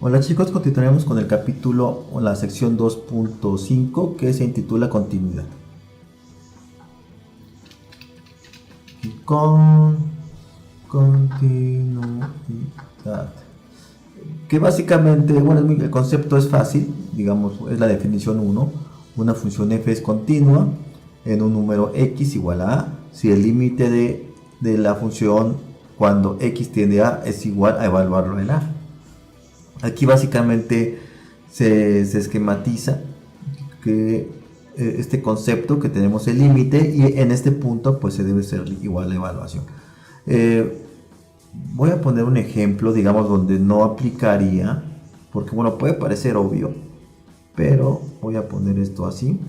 Hola chicos, continuaremos con el capítulo o la sección 2.5 que se intitula Continuidad. Continuidad. Que básicamente, bueno, el concepto es fácil, digamos, es la definición 1. Una función f es continua en un número x igual a si el límite de la función cuando x tiende a es igual a evaluarlo en a. Aquí básicamente se esquematiza que este concepto que tenemos el límite y en este punto pues se debe ser igual la evaluación. Voy a poner un ejemplo, digamos, donde no aplicaría, porque bueno, puede parecer obvio, pero voy a poner esto así.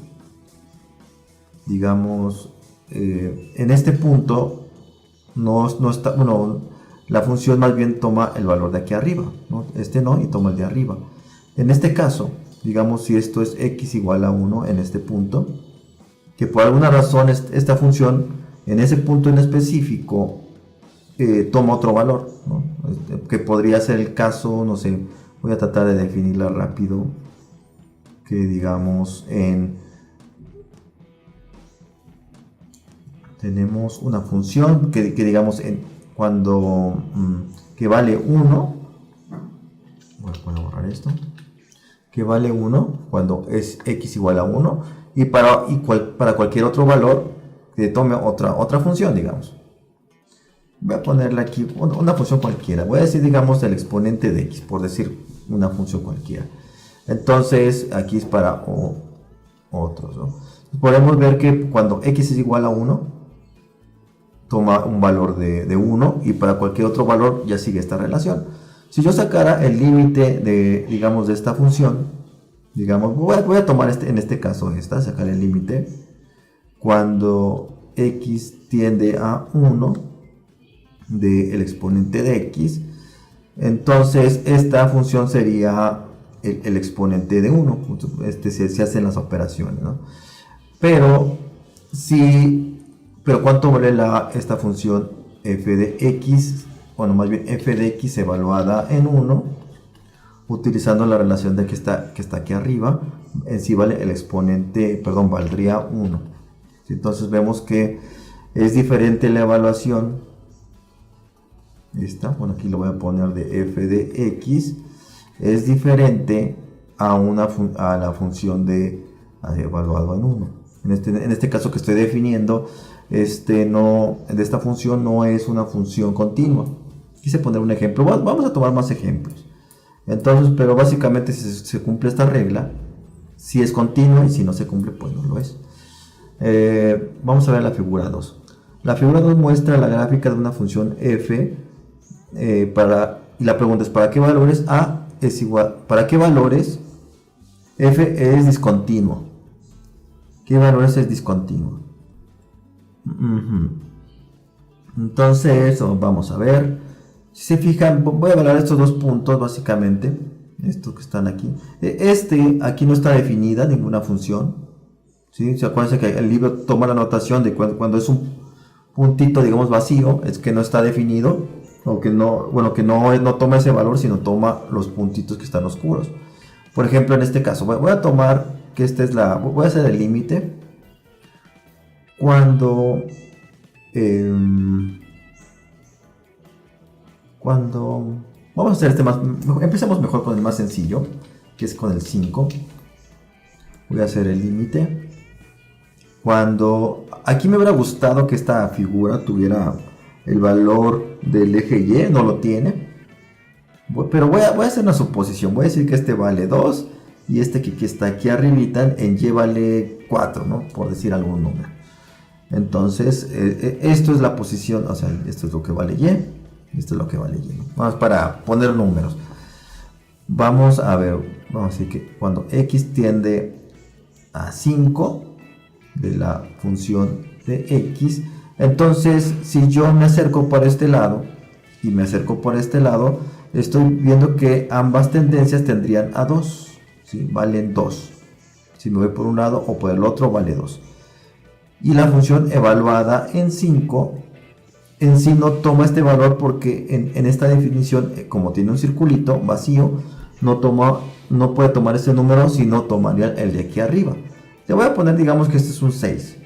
Digamos, en este punto no está, bueno, la función más bien toma el valor de aquí arriba, ¿no? Este no, y toma el de arriba. En este caso, digamos, si esto es x igual a 1 en este punto, que por alguna razón esta función en ese punto en específico toma otro valor, ¿no? Que podría ser el caso, no sé, voy a tratar de definirla rápido, que digamos tenemos una función que digamos cuando que vale 1, voy a borrar esto, que vale 1 cuando es x igual a 1 y para cualquier otro valor que tome otra función, digamos. Voy a ponerle aquí una función cualquiera. Voy a decir, digamos, el exponente de x, por decir una función cualquiera. Entonces, aquí es para otros, ¿no? Podemos ver que cuando x es igual a 1, toma un valor de 1 y para cualquier otro valor ya sigue esta relación. Si yo sacara el límite de, digamos, de esta función, digamos, voy a tomar en este caso sacar el límite cuando x tiende a 1 del exponente de x, entonces esta función sería el exponente de 1, se hacen las operaciones, ¿no? Pero ¿cuánto vale esta función f de x? Bueno, más bien f de x evaluada en 1, utilizando la relación de que está aquí arriba, en sí vale el exponente, perdón, valdría 1. Entonces vemos que es diferente la evaluación. Bueno, aquí lo voy a poner de f de x, es diferente a la función de evaluado en 1. En este caso que estoy definiendo, de esta función no es una función continua. Quise poner un ejemplo, vamos a tomar más ejemplos. Entonces, pero básicamente si se cumple esta regla, si es continua, y si no se cumple, pues no lo es. Vamos a ver la figura 2. La figura 2 muestra la gráfica de una función f. Y la pregunta es ¿para qué valores a es igual? ¿Para qué valores f es discontinuo? ¿Qué valores es discontinuo? Entonces vamos a ver. Si se fijan, voy a evaluar estos dos puntos básicamente, estos que están aquí. Aquí no está definida ninguna función, ¿sí? ¿Se acuerdan que el libro toma la notación de cuando es un puntito, digamos, vacío, es que no está definido? O que no toma ese valor, sino toma los puntitos que están oscuros. Por ejemplo, en este caso, voy a tomar que voy a hacer el límite cuando vamos a hacer empecemos mejor con el más sencillo, que es con el 5. Voy a hacer el límite aquí me hubiera gustado que esta figura tuviera el valor del eje y, no lo tiene, pero voy a hacer una suposición. Voy a decir que este vale 2 y este que está aquí arribita en y vale 4, ¿no? Por decir algún número. Entonces esto es la posición, o sea, esto es lo que vale y, esto es lo que vale y, ¿no? Vamos para poner números. Vamos a decir que cuando x tiende a 5 de la función de x, entonces si yo me acerco por este lado y me acerco por este lado, estoy viendo que ambas tendencias tendrían a 2, ¿sí? Valen 2. Si me voy por un lado o por el otro, vale 2. Y la función evaluada en 5 en sí no toma este valor porque en esta definición, como tiene un circulito vacío, no puede tomar este número, sino tomaría el de aquí arriba. Le voy a poner, digamos que este es un 6.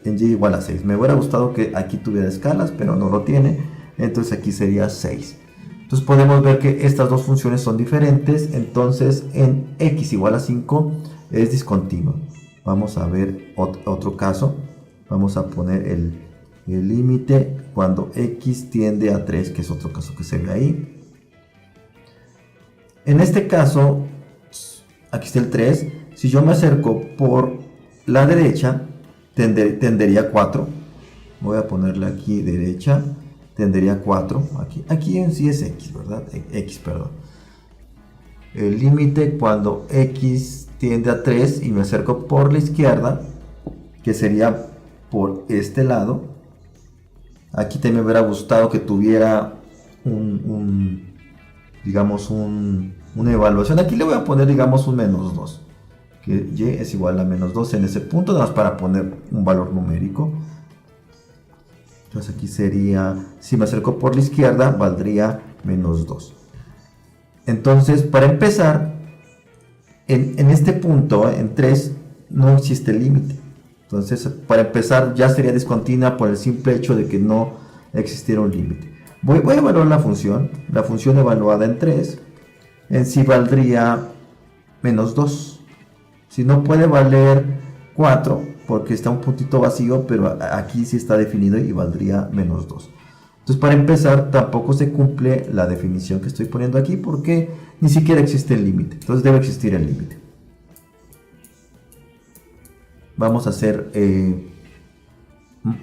En y igual a 6. Me hubiera gustado que aquí tuviera escalas, pero no lo tiene. Entonces aquí sería 6. Entonces podemos ver que estas dos funciones son diferentes. Entonces en x igual a 5 es discontinuo. Vamos a ver otro caso. Vamos a poner el límite cuando x tiende a 3, que es otro caso que se ve ahí. En este caso, aquí está el 3. Si yo me acerco por la derecha, tendería a 4. Voy a ponerle aquí derecha, tendería a 4. Aquí en sí es x, ¿verdad? X, perdón. El límite cuando x tiende a 3 y me acerco por la izquierda, que sería por este lado. Aquí también me hubiera gustado que tuviera digamos una evaluación. Aquí le voy a poner, digamos, un menos 2. Que y es igual a menos 2 en ese punto, nada más para poner un valor numérico. Entonces aquí sería, si me acerco por la izquierda, valdría menos 2. Entonces, para empezar, en este punto, en 3, no existe límite. Entonces, para empezar, ya sería discontinua por el simple hecho de que no existiera un límite. Voy a evaluar la función. La función evaluada en 3, en sí valdría menos 2. Si no puede valer 4, porque está un puntito vacío, pero aquí sí está definido y valdría menos 2. Entonces, para empezar, tampoco se cumple la definición que estoy poniendo aquí, porque ni siquiera existe el límite. Entonces debe existir el límite. Vamos a hacer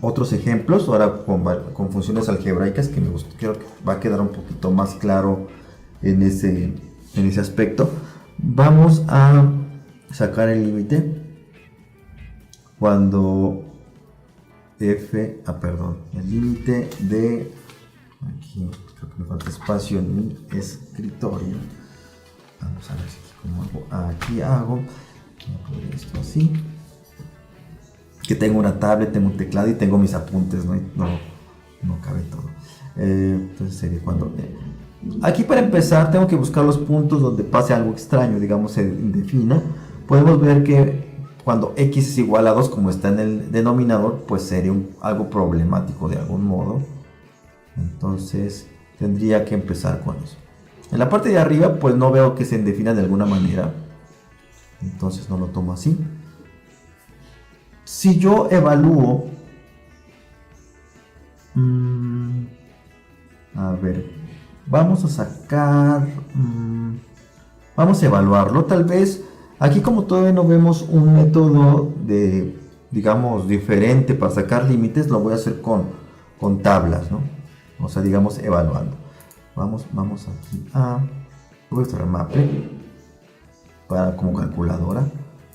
otros ejemplos, ahora con funciones algebraicas, que creo que va a quedar un poquito más claro en ese aspecto. Vamos a sacar el límite cuando el límite de, aquí creo que me falta espacio en mi escritorio. Vamos a ver si cómo hago. Aquí hago, voy a poner esto así, que tengo una tablet, tengo un teclado y tengo mis apuntes, no cabe todo. Entonces sería cuando aquí, para empezar, tengo que buscar los puntos donde pase algo extraño, digamos se defina. Podemos ver que cuando x es igual a 2, como está en el denominador, pues sería algo problemático de algún modo. Entonces tendría que empezar con eso. En la parte de arriba, pues no veo que se defina de alguna manera, entonces no lo tomo así. Si yo evalúo, a ver, vamos a sacar, vamos a evaluarlo. Tal vez aquí, como todavía no vemos un método digamos, diferente para sacar límites, lo voy a hacer con tablas, ¿no? O sea, digamos, evaluando. Vamos aquí voy a usar Maple como calculadora.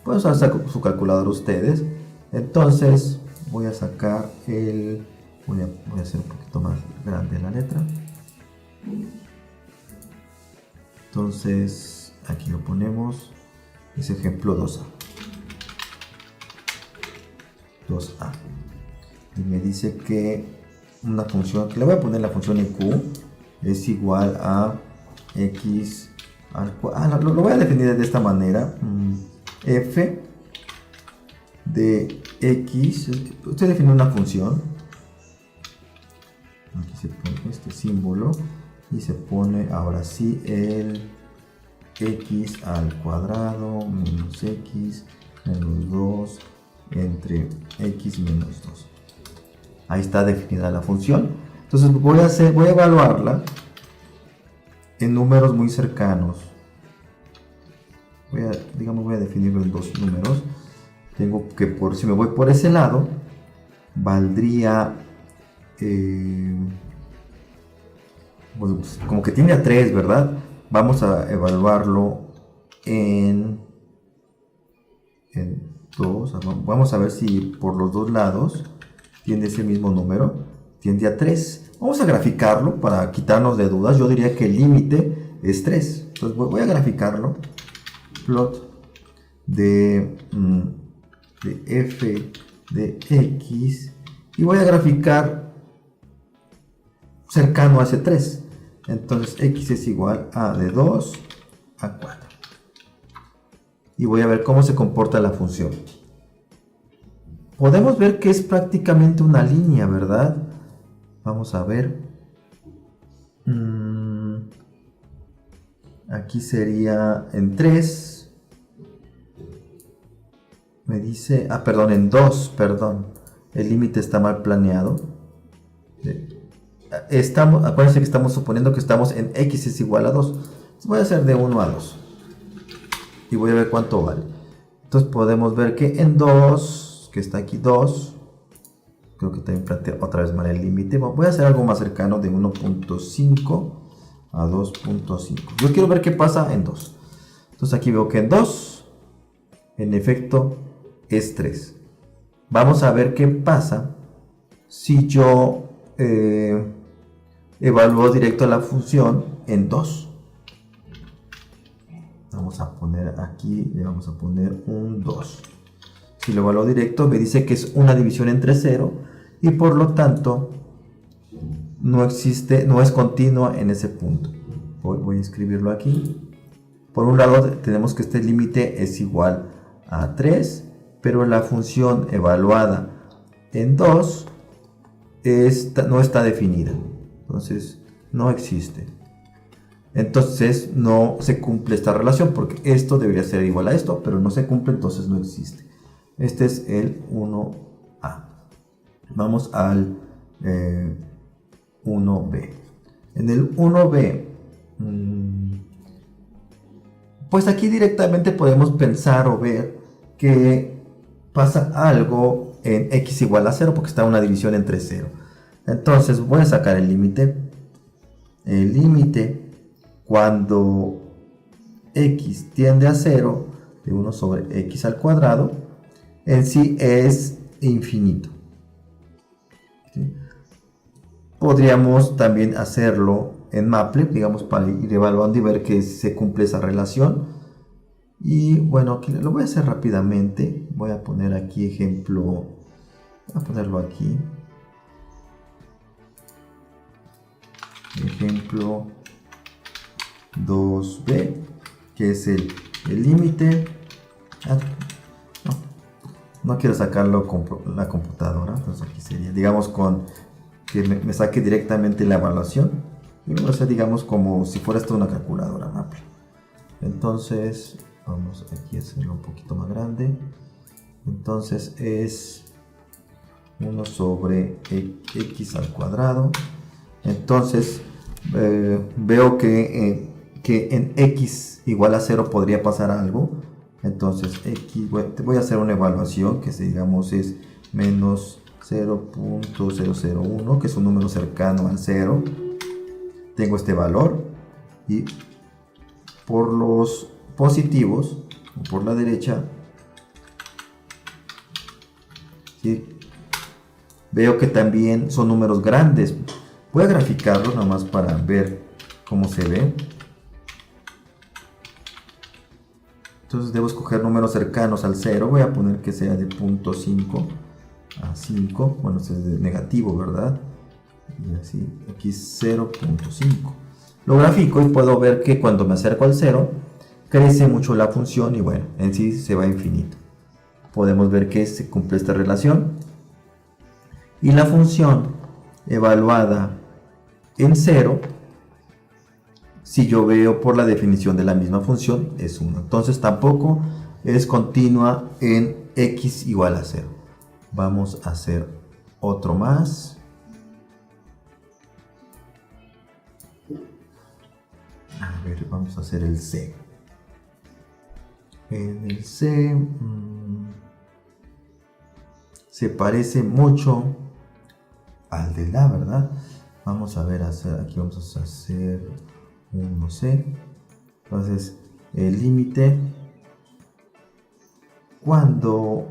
Pueden usar su calculadora ustedes. Entonces voy a sacar voy a hacer un poquito más grande la letra. Entonces aquí lo ponemos. Es ejemplo 2A. Y me dice que una función, que le voy a poner la función IQ, es igual a x al cuadrado. Lo voy a definir de esta manera. F de x, usted define una función. Aquí se pone este símbolo y se pone ahora sí el x al cuadrado menos x menos 2 entre x menos 2. Ahí está definida la función. Entonces voy a evaluarla en números muy cercanos. Voy a definirlo en dos números. Tengo que, si me voy por ese lado, valdría pues, como que tiene a 3, ¿verdad? Vamos a evaluarlo en 2. Vamos a ver si por los dos lados tiene ese mismo número. Tiende a 3. Vamos a graficarlo para quitarnos de dudas. Yo diría que el límite es 3. Entonces voy a graficarlo. Plot de f de x. Y voy a graficar cercano a ese 3. Entonces x es igual a de 2 a 4. Y voy a ver cómo se comporta la función. Podemos ver que es prácticamente una línea, ¿verdad? Vamos a ver. Aquí sería en 3. Me dice, perdón, en 2, perdón. El límite está mal planeado. Acuérdense que estamos suponiendo que estamos en x es igual a 2. Entonces voy a hacer de 1 a 2. Y voy a ver cuánto vale. Entonces podemos ver que en 2, que está aquí 2, creo que también plantea otra vez mal el límite. Voy a hacer algo más cercano de 1.5 a 2.5. Yo quiero ver qué pasa en 2. Entonces aquí veo que en 2, en efecto, es 3. Vamos a ver qué pasa si yo evalúo directo la función en 2. Vamos a poner aquí, le vamos a poner un 2. Si lo evalúo directo, me dice que es una división entre 0 y por lo tanto no es continua en ese punto. Voy a escribirlo aquí. Por un lado tenemos que este límite es igual a 3, pero la función evaluada en 2 no está definida. Entonces no existe. Entonces no se cumple esta relación porque esto debería ser igual a esto, pero no se cumple, entonces no existe. Este es el 1A. Vamos al 1B. En el 1B, pues aquí directamente podemos pensar o ver que pasa algo en x igual a 0 porque está una división entre 0. Entonces voy a sacar el límite. El límite cuando x tiende a 0 de 1 sobre x al cuadrado en sí es infinito. ¿Sí? Podríamos también hacerlo en Maple, digamos, para ir evaluando y ver que se cumple esa relación. Y bueno, aquí lo voy a hacer rápidamente. Voy a poner aquí ejemplo. Voy a ponerlo aquí. Ejemplo 2b, que es el límite. No quiero sacarlo con la computadora, entonces aquí sería, digamos, con que me saque directamente la evaluación. Y lo voy a hacer, digamos, como si fuera esto una calculadora Maple. Entonces, vamos aquí a hacerlo un poquito más grande. Entonces es 1 sobre x al cuadrado. Entonces veo que en x igual a 0 podría pasar algo. Entonces voy a hacer una evaluación que digamos es menos 0.001, que es un número cercano al 0. Tengo este valor y por los positivos, o por la derecha, ¿sí? Veo que también son números grandes. Voy a graficarlo nada más para ver cómo se ve. Entonces debo escoger números cercanos al 0. Voy a poner que sea de 0.5 a 5. Bueno, este es de negativo, ¿verdad? Y así, aquí 0.5. Lo grafico y puedo ver que cuando me acerco al 0, crece mucho la función y bueno, en sí se va a infinito. Podemos ver que se cumple esta relación. Y la función evaluada en 0, si yo veo por la definición de la misma función, es 1. Entonces tampoco es continua en x igual a 0. Vamos a hacer otro más. A ver, vamos a hacer el C. En el C se parece mucho al de la, ¿verdad? Vamos a ver, aquí vamos a hacer 1C. Entonces, el límite cuando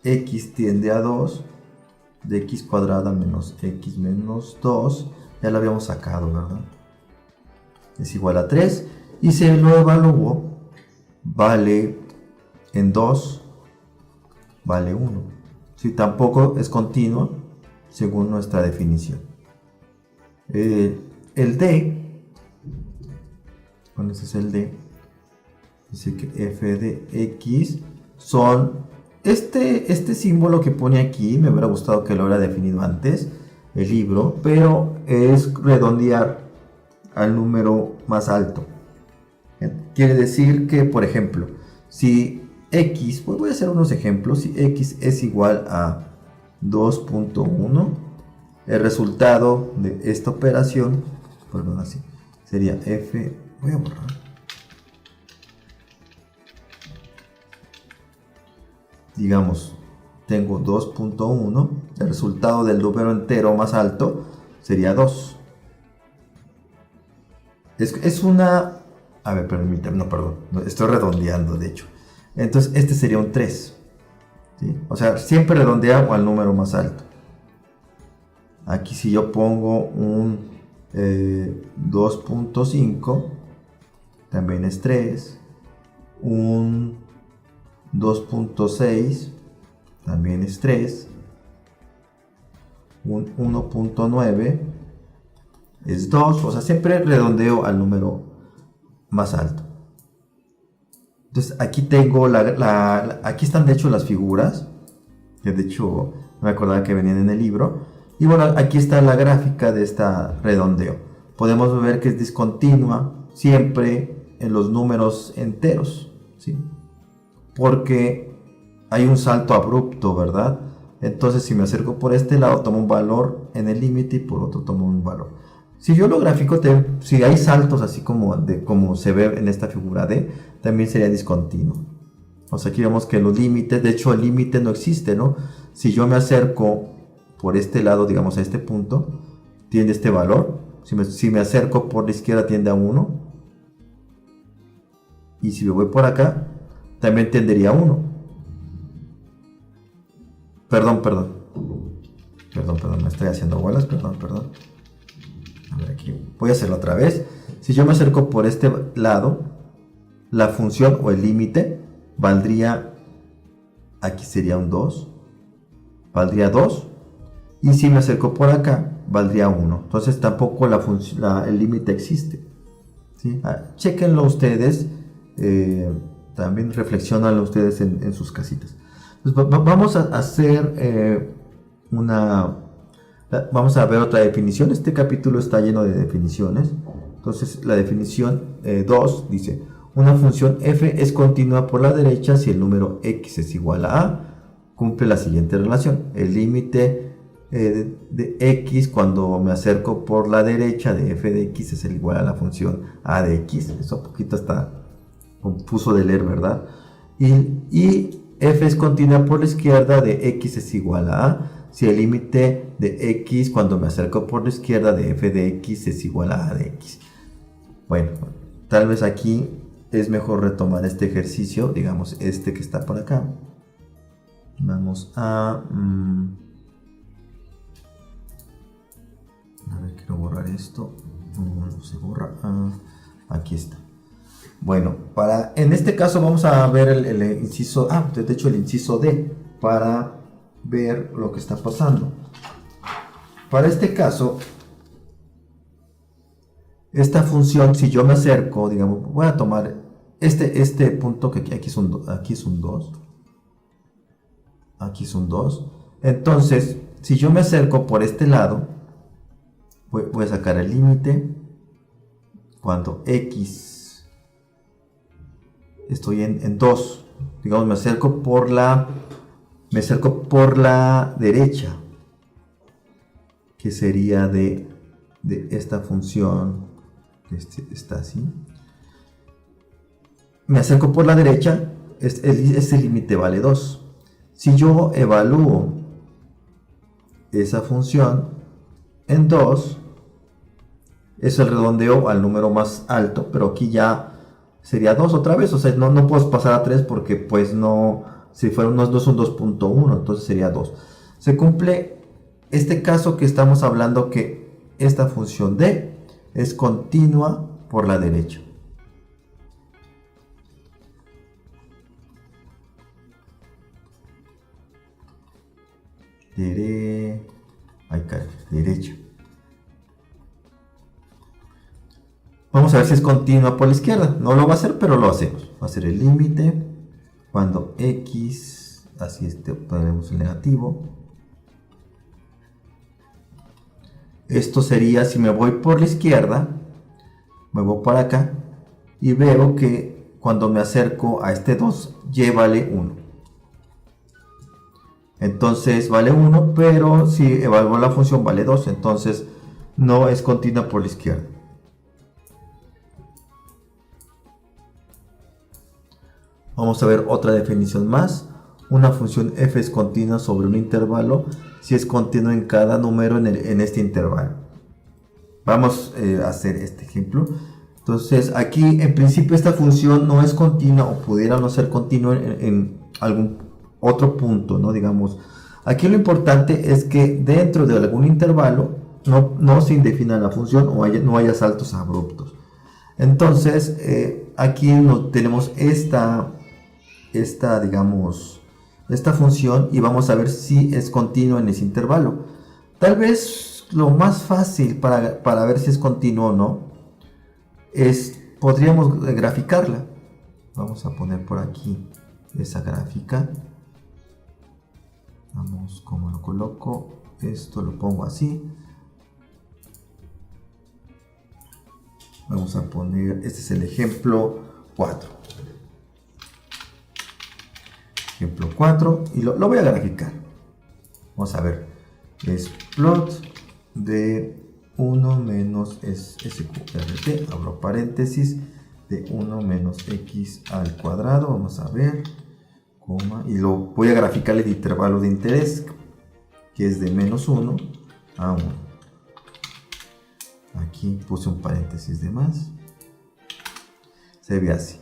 x tiende a 2 de x cuadrada menos x menos 2, ya lo habíamos sacado, ¿verdad? Es igual a 3 y se lo evaluó, vale en 2, vale 1. Si tampoco es continuo según nuestra definición. El D Bueno, ese es el D. Dice que f de x son este símbolo que pone aquí. Me hubiera gustado que lo hubiera definido antes el libro, pero es redondear al número más alto. Quiere decir que, por ejemplo, si x, pues voy a hacer unos ejemplos. Si x es igual a 2.1, el resultado de esta operación, perdón, así sería f. Voy a borrar. Digamos, tengo 2.1, el resultado del número entero más alto sería 2. Es una... A ver, permítame, no, perdón, estoy redondeando, de hecho. Entonces, este sería un 3. ¿Sí? O sea, siempre redondeo al número más alto. Aquí si yo pongo un 2.5, también es 3. Un 2.6, también es 3. Un 1.9 es 2. O sea, siempre redondeo al número más alto. Entonces aquí tengo aquí están de hecho las figuras, que de hecho me acordaba que venían en el libro. Y bueno, aquí está la gráfica de esta redondeo. Podemos ver que es discontinua siempre en los números enteros, ¿sí? Porque hay un salto abrupto, ¿verdad? Entonces si me acerco por este lado tomo un valor en el límite y por otro tomo un valor. Si yo lo grafico, si hay saltos así como se ve en esta figura D, también sería discontinuo. O sea, aquí vemos que los límites, de hecho el límite no existe, ¿no? Si yo me acerco por este lado, digamos a este punto, tiene este valor. Si me acerco por la izquierda tiende a 1. Y si me voy por acá, también tendería a 1. Perdón, me estoy haciendo bolas, perdón. A ver, aquí voy a hacerlo otra vez. Si yo me acerco por este lado, la función o el límite valdría, aquí sería un 2, valdría 2. Y si me acerco por acá, valdría 1. Entonces tampoco el límite existe, ¿sí? Chequenlo ustedes, también reflexionanlo ustedes en sus casitas. Entonces, vamos a hacer vamos a ver otra definición. Este capítulo está lleno de definiciones. Entonces la definición 2 dice: una función f es continua por la derecha si el número x es igual a cumple la siguiente relación. El límite de x cuando me acerco por la derecha de f de x es igual a la función a de x. Eso poquito está confuso de leer, ¿verdad? Y f es continua por la izquierda de x es igual a si el límite de x cuando me acerco por la izquierda de f de x es igual a de x. Bueno, tal vez aquí es mejor retomar este ejercicio, digamos este que está por acá. Vamos a ver, quiero borrar esto. No se borra. Aquí está. Bueno, en este caso vamos a ver el inciso, de hecho el inciso D, para ver lo que está pasando. Para este caso, esta función, si yo me acerco, digamos, voy a tomar este punto que aquí es un 2, aquí es un 2. Aquí es un 2. Entonces, si yo me acerco por este lado, voy a sacar el límite cuando x estoy en 2. Digamos, me acerco por la derecha, que sería de esta función que está así. Me acerco por la derecha, este límite vale 2. Si yo evalúo esa función en 2, es el redondeo al número más alto, pero aquí ya sería 2 otra vez. O sea, no puedo pasar a 3 porque pues no, si fuera unos 2 un 2.1, entonces sería 2. Se cumple este caso que estamos hablando, que esta función d es continua por la derecha. Derecha. Vamos a ver si es continua por la izquierda. No lo va a hacer, pero lo hacemos. Va a ser el límite cuando x, así ponemos el negativo. Esto sería si me voy por la izquierda, me voy para acá y veo que cuando me acerco a este 2, y vale 1. Entonces vale 1, pero si evalúo la función vale 2, entonces no es continua por la izquierda. Vamos a ver otra definición más. Una función f es continua sobre un intervalo si es continua en cada número en este intervalo. Vamos a hacer este ejemplo. Entonces aquí en principio esta función no es continua o pudiera no ser continua en algún otro punto, ¿no? Digamos, aquí lo importante es que dentro de algún intervalo no se indefina la función o no haya saltos abruptos. Entonces aquí tenemos esta función y vamos a ver si es continua en ese intervalo. Tal vez lo más fácil para ver si es continuo o no podríamos graficarla. Vamos a poner por aquí esa gráfica. Vamos, como lo coloco, esto lo pongo así. Vamos a poner, este es el ejemplo 4. Ejemplo 4 y lo voy a graficar. Vamos a ver, es plot de 1 menos sqrt, abro paréntesis, de 1 menos x al cuadrado, vamos a ver, coma, y lo voy a graficar el intervalo de interés, que es de menos 1 a 1. Aquí puse un paréntesis de más, se ve así.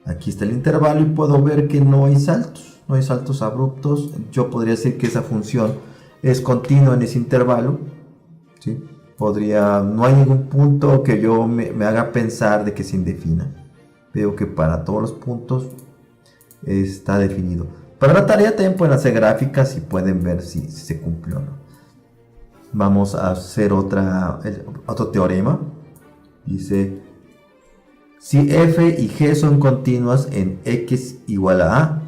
Aquí está el intervalo y puedo ver que no hay saltos abruptos. Yo podría decir que esa función es continua en ese intervalo, ¿sí? No hay ningún punto que yo me haga pensar de que se indefina. Veo que para todos los puntos está definido. Para la tarea también pueden hacer gráficas y pueden ver si se cumplió o no. Vamos a hacer otro teorema. Dice, si f y g son continuas en x igual a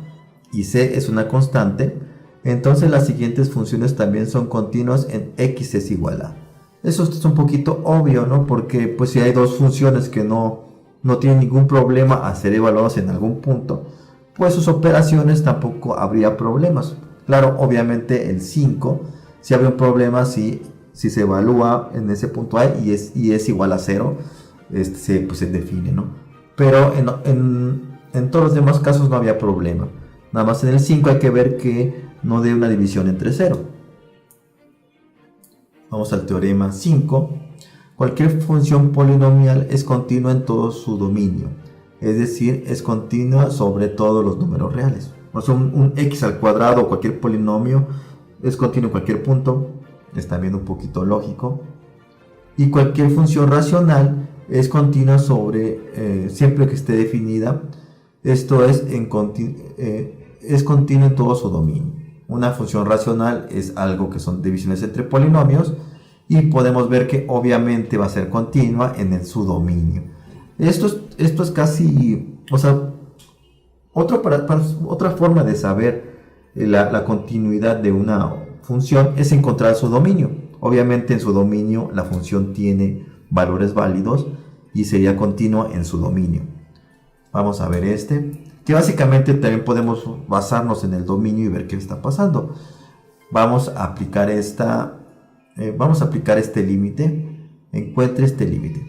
y c es una constante, entonces las siguientes funciones también son continuas en x es igual a. Eso es un poquito obvio, ¿no? Porque pues si hay dos funciones que no tienen ningún problema a ser evaluadas en algún punto, pues sus operaciones tampoco habría problemas. Claro, obviamente el 5, si habría un problema si se evalúa en ese punto A y es igual a 0, pues se define, ¿no? Pero en todos los demás casos no había problema. Nada más en el 5 hay que ver que no dé una división entre 0. Vamos al teorema 5. Cualquier función polinomial es continua en todo su dominio. Es decir, es continua sobre todos los números reales. O sea, un x al cuadrado o cualquier polinomio es continuo en cualquier punto. Es también un poquito lógico. Y cualquier función racional es continua siempre que esté definida. Esto es continua en todo su dominio. Una función racional es algo que son divisiones entre polinomios y podemos ver que obviamente va a ser continua en su dominio. Esto es casi, o sea, otra forma de saber la continuidad de una función es encontrar su dominio. Obviamente en su dominio la función tiene valores válidos y sería continua en su dominio. Vamos a ver que básicamente también podemos basarnos en el dominio y ver qué está pasando. Vamos a aplicar este límite. Encuentre este límite.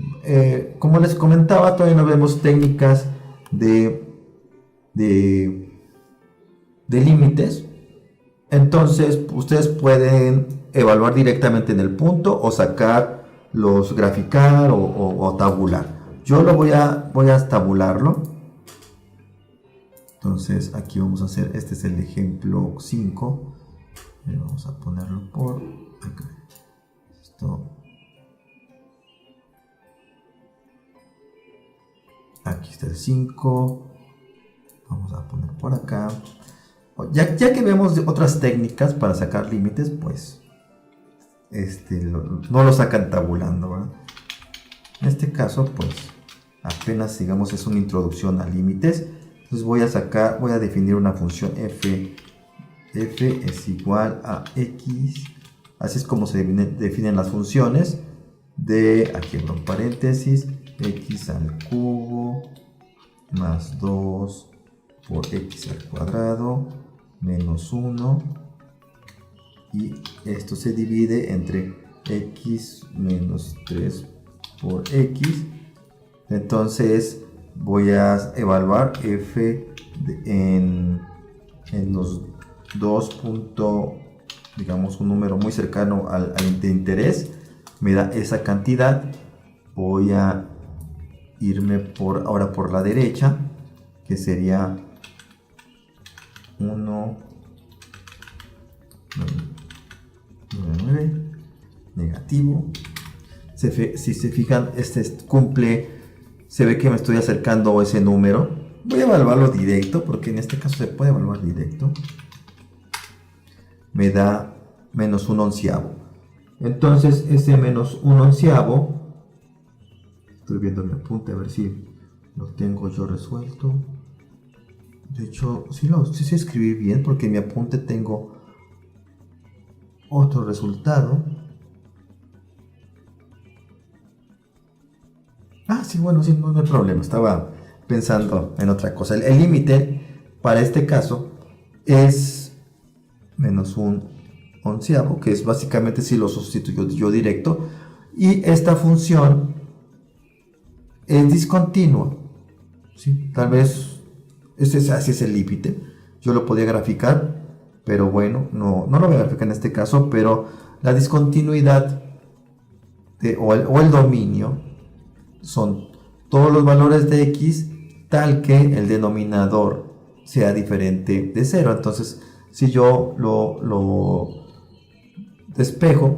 Como les comentaba, todavía no vemos técnicas de límites. Entonces ustedes pueden evaluar directamente en el punto o graficar o tabular. Yo lo voy a tabularlo. Entonces aquí vamos a hacer, este es el ejemplo 5. Vamos a ponerlo por acá. Aquí está el 5. Vamos a poner por acá. Ya que vemos otras técnicas para sacar límites, pues no lo sacan tabulando, ¿verdad? En este caso, pues, apenas, digamos, es una introducción a límites. Entonces voy a definir una función f es igual a x. Así es como se definen las funciones de, aquí abro un paréntesis, x al cubo más 2 por x al cuadrado menos 1, y esto se divide entre x menos 3 por x. Entonces voy a evaluar f en los dos puntos, digamos un número muy cercano al de interés, me da esa cantidad. Voy a irme ahora por la derecha, que sería 1, 9, negativo. Si se fijan, cumple, se ve que me estoy acercando a ese número. Voy a evaluarlo directo, porque en este caso se puede evaluar directo. Me da menos 1/11. Entonces ese menos 1/11, estoy viendo mi apunte a ver si lo tengo yo resuelto. De hecho, sí escribí bien, porque en mi apunte tengo otro resultado. Sí, bueno, sí, no hay problema. Estaba pensando en otra cosa. El límite para este caso es menos 1/11, que es básicamente si lo sustituyo yo directo. Y esta función es discontinua, ¿sí? Tal vez así es el límite. Yo lo podía graficar, pero bueno, no lo voy a graficar en este caso. Pero la discontinuidad o el dominio son todos los valores de x tal que el denominador sea diferente de 0. Entonces, si yo lo despejo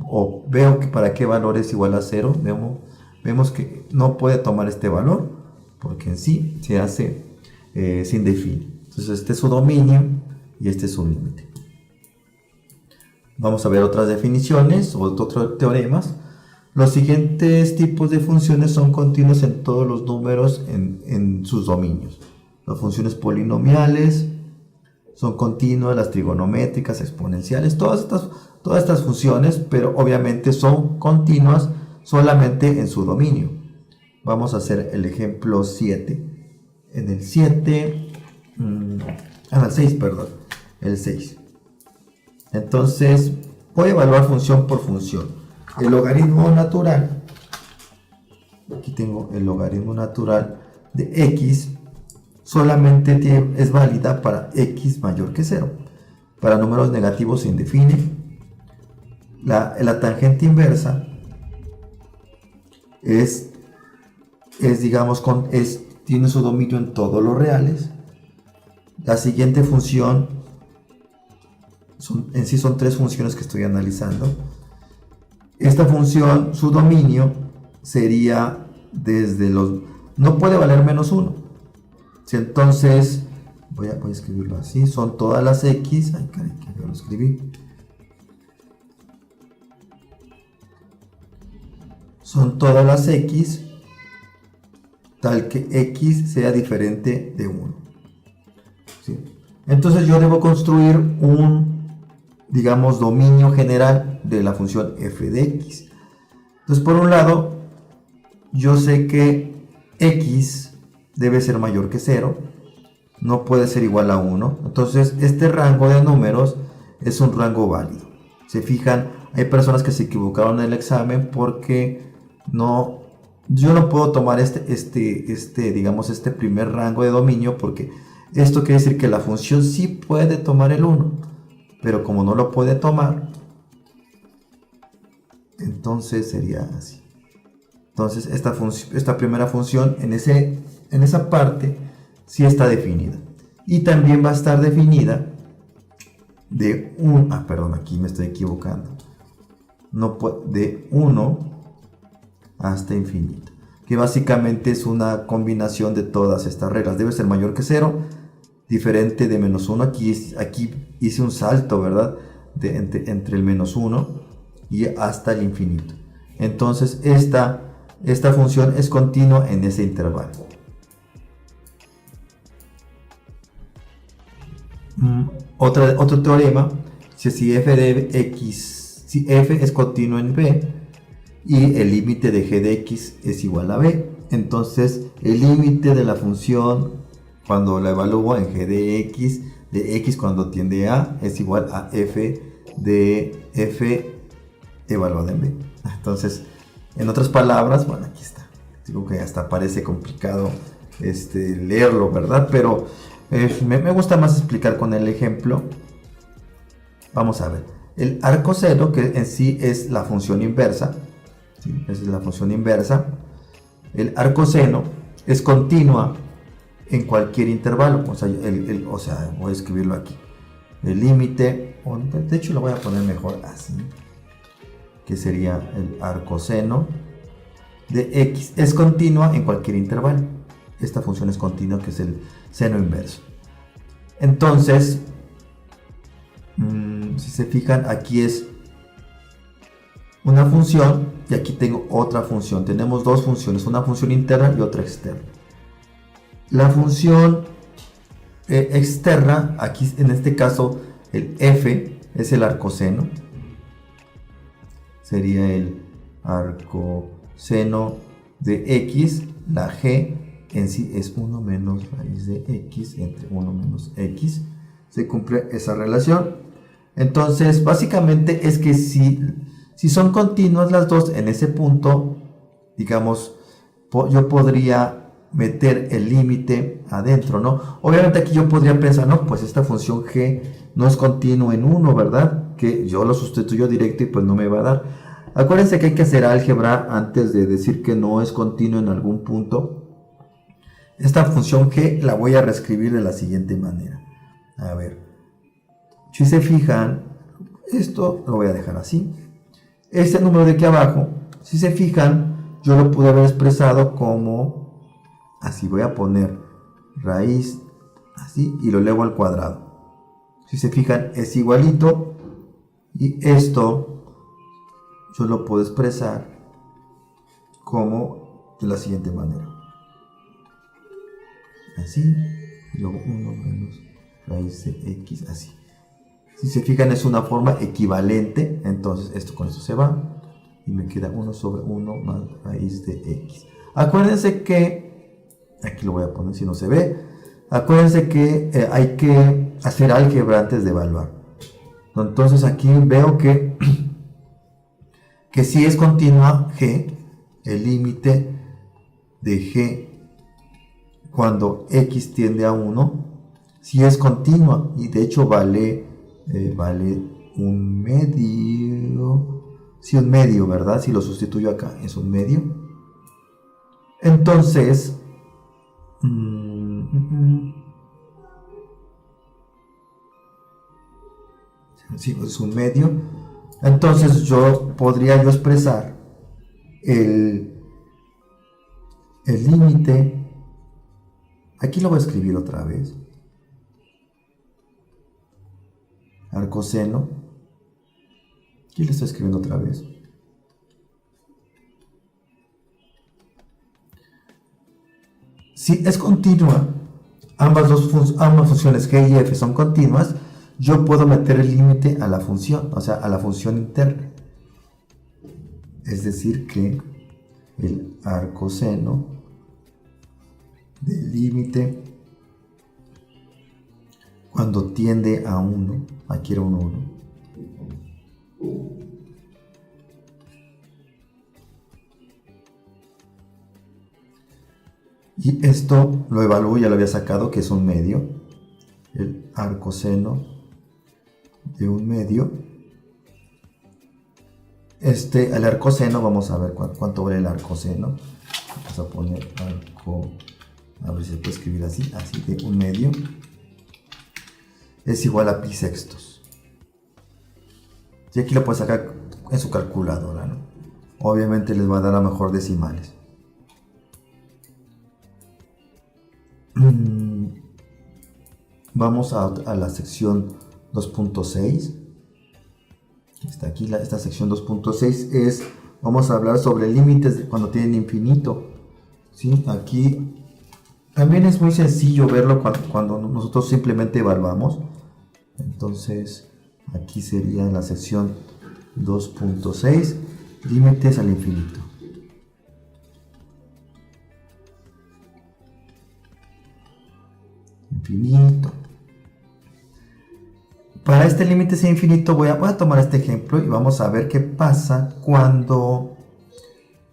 o veo que para qué valor es igual a 0, vemos que no puede tomar este valor, porque en sí se hace sin definir. Entonces este es su dominio y este es su límite. Vamos a ver otras definiciones o otros teoremas. Los siguientes tipos de funciones son continuos en todos los números en sus dominios. Las funciones polinomiales son continuas, las trigonométricas, exponenciales, todas estas funciones, pero obviamente son continuas solamente en su dominio. Vamos a hacer el ejemplo 7. En el 7, el 6, perdón, el 6. Entonces voy a evaluar función por función. El logaritmo natural, aquí tengo el logaritmo natural de x, solamente es válida para x mayor que 0. Para números negativos se indefine. La tangente inversa tiene su dominio en todos los reales. La siguiente función, en sí son 3 funciones que estoy analizando. Esta función, su dominio sería no puede valer menos 1. Si entonces, voy a escribirlo así, son todas las x, que yo lo escribí. Son todas las x tal que x sea diferente de 1. ¿Sí? Entonces yo debo construir digamos, dominio general de la función f de x. Entonces, por un lado, yo sé que x debe ser mayor que 0, no puede ser igual a 1. Entonces, este rango de números es un rango válido. Se fijan, hay personas que se equivocaron en el examen porque yo no puedo tomar digamos, este primer rango de dominio, porque esto quiere decir que la función sí puede tomar el 1. Pero como no lo puede tomar, entonces sería así. Entonces esta primera función en esa parte sí está definida. Y también va a estar definida aquí me estoy equivocando. De 1 hasta infinito. Que básicamente es una combinación de todas estas reglas. Debe ser mayor que 0. Diferente de menos 1, aquí hice un salto, ¿verdad? Entre el menos 1 y hasta el infinito. Entonces esta esta función es continua en ese intervalo. Otro teorema, si f de x, si f es continuo en b y el límite de g de x es igual a b, entonces el límite de la función cuando la evalúo en g de x cuando tiende a es igual a f de f evaluada en b. Entonces, en otras palabras, bueno, aquí está. Digo que hasta parece complicado leerlo, ¿verdad? Pero me gusta más explicar con el ejemplo. Vamos a ver. El arcoseno, que en sí es la función inversa, ¿sí? Esa es la función inversa. El arcoseno es continua en cualquier intervalo. O sea, voy a escribirlo aquí. El límite, de hecho lo voy a poner mejor así, que sería el arcoseno de x. Es continua en cualquier intervalo. Esta función es continua, que es el seno inverso. Entonces, si se fijan, aquí es una función y aquí tengo otra función. Tenemos dos funciones, una función interna y otra externa. La función externa, aquí en este caso el f es el arcoseno. Sería el arcoseno de x, la g en sí es 1 menos raíz de x entre 1 menos x. Se cumple esa relación. Entonces, básicamente es que si son continuas las dos en ese punto, digamos, yo podría meter el límite adentro, ¿no? Obviamente aquí yo podría pensar, no, pues esta función g no es continua en 1, ¿verdad? Que yo lo sustituyo directo y pues no me va a dar. Acuérdense que hay que hacer álgebra antes de decir que no es continuo en algún punto. Esta función g la voy a reescribir de la siguiente manera. A ver, si se fijan, esto lo voy a dejar así. Este número de aquí abajo, si se fijan, yo lo pude haber expresado como así. Voy a poner raíz así y lo elevo al cuadrado. Si se fijan, es igualito. Y esto yo lo puedo expresar como de la siguiente manera. Así, y luego 1 menos raíz de x, así. Si se fijan, es una forma equivalente, entonces esto con esto se va y me queda 1 sobre 1 más raíz de x. Acuérdense que, aquí lo voy a poner si no se ve, acuérdense que hay que hacer álgebra antes de evaluar. Entonces aquí veo que si es continua g, el límite de g cuando x tiende a 1, si es continua, y de hecho vale un medio, sí, un medio, ¿verdad? Si lo sustituyo acá, es un medio. Entonces, sí, es un medio. Entonces podría expresar el límite. Aquí lo voy a escribir otra vez. Arcoseno. Aquí lo estoy escribiendo otra vez. Si es continua, ambas funciones g y f son continuas, yo puedo meter el límite a la función, o sea, a la función interna. Es decir que el arcoseno del límite cuando tiende a 1, aquí era 1, 1. Y esto lo evalúo, ya lo había sacado, que es un medio. El arcoseno de un medio. El arcoseno, vamos a ver cuánto vale el arcoseno. Vamos a poner a ver si se puede escribir así de un medio. Es igual a pi sextos. Y aquí lo puedes sacar en su calculadora, ¿no? Obviamente les va a dar a mejor decimales. Vamos a la sección 2.6. Está aquí, esta sección 2.6 es vamos a hablar sobre límites cuando tienen infinito. ¿Sí? Aquí también es muy sencillo verlo cuando nosotros simplemente evaluamos. Entonces, aquí sería en la sección 2.6, límites al infinito. Infinito. Para este límite sin infinito voy a tomar este ejemplo y vamos a ver qué pasa cuando...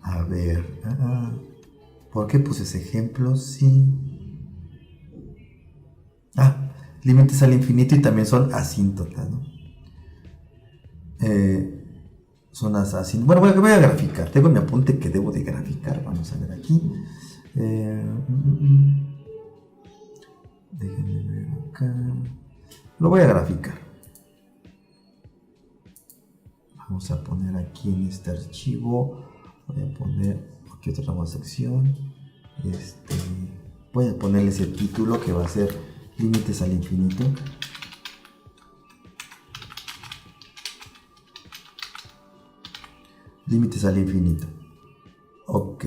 A ver... ¿por qué puse ese ejemplo? Sí. Límites al infinito y también son asíntotas, ¿no? Son asíntotas. Bueno, voy a graficar. Tengo mi apunte que debo de graficar. Vamos a ver aquí. Déjenme ver acá. Lo voy a graficar. Vamos a poner aquí en este archivo. Voy a poner aquí otra nueva sección. Voy a ponerle ese título que va a ser límites al infinito. Límites al infinito. Ok.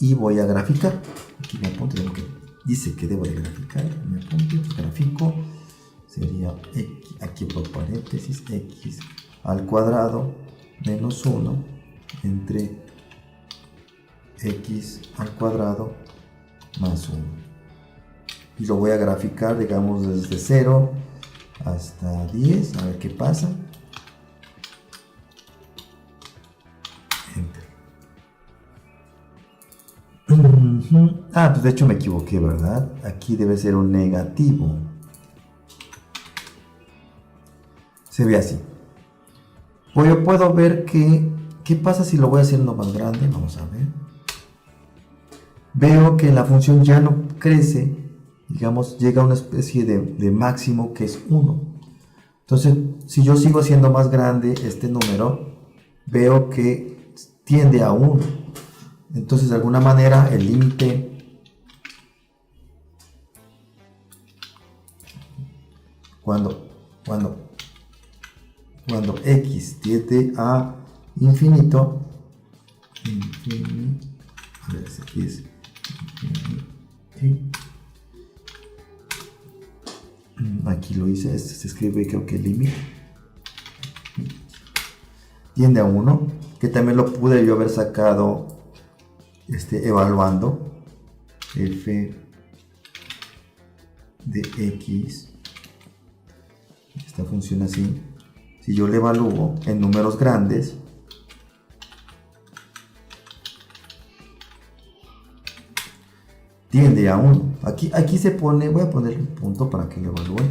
Y voy a graficar. Aquí me apunto lo que dice que debo de graficar. Me apunto, grafico. Sería x, aquí por paréntesis, x al cuadrado menos 1 entre x al cuadrado más 1. Y lo voy a graficar, digamos, desde 0 hasta 10. A ver qué pasa. Enter. Pues de hecho me equivoqué, ¿verdad? Aquí debe ser un negativo. Se ve así. Pues yo puedo ver que... ¿Qué pasa si lo voy haciendo más grande? Vamos a ver. Veo que la función ya no crece. Digamos, llega a una especie de máximo que es 1. Entonces, si yo sigo haciendo más grande este número, veo que tiende a 1. Entonces, de alguna manera, el límite, cuando x tiende a infinito, a ver si aquí es infinito. Aquí lo hice, se escribe creo que límite tiende a 1, que también lo pude yo haber sacado evaluando f de x. Esta función así, si yo le evalúo en números grandes, tiende a 1. Aquí se pone, voy a ponerle un punto para que lo evalúe.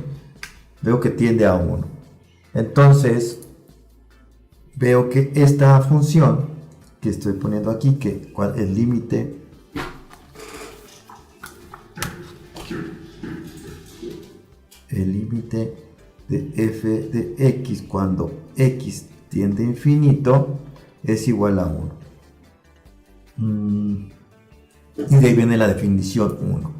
Veo que tiende a 1. Entonces, veo que esta función que estoy poniendo aquí, que el límite de f de x cuando x tiende a infinito es igual a 1. Y de ahí viene la definición 1. O